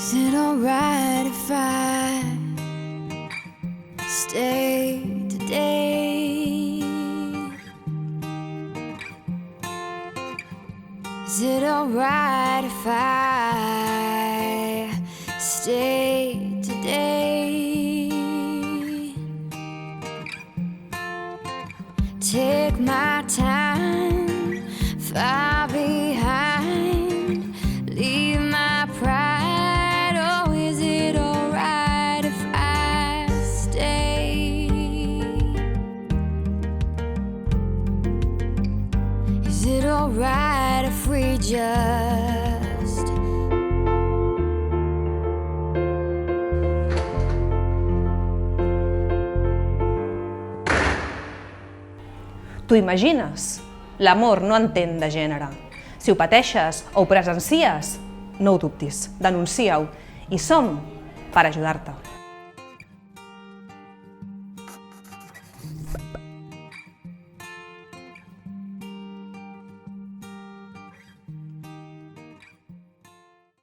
Is it alright if I stay today? Is it alright if I stay today? Take my time, far behind, leave my pride. Is it alright if we just T'ho imagines? L'amor no entén de gènere. Si ho pateixes o ho presencies, no ho dubtis, denuncia-ho i som per ajudar-te.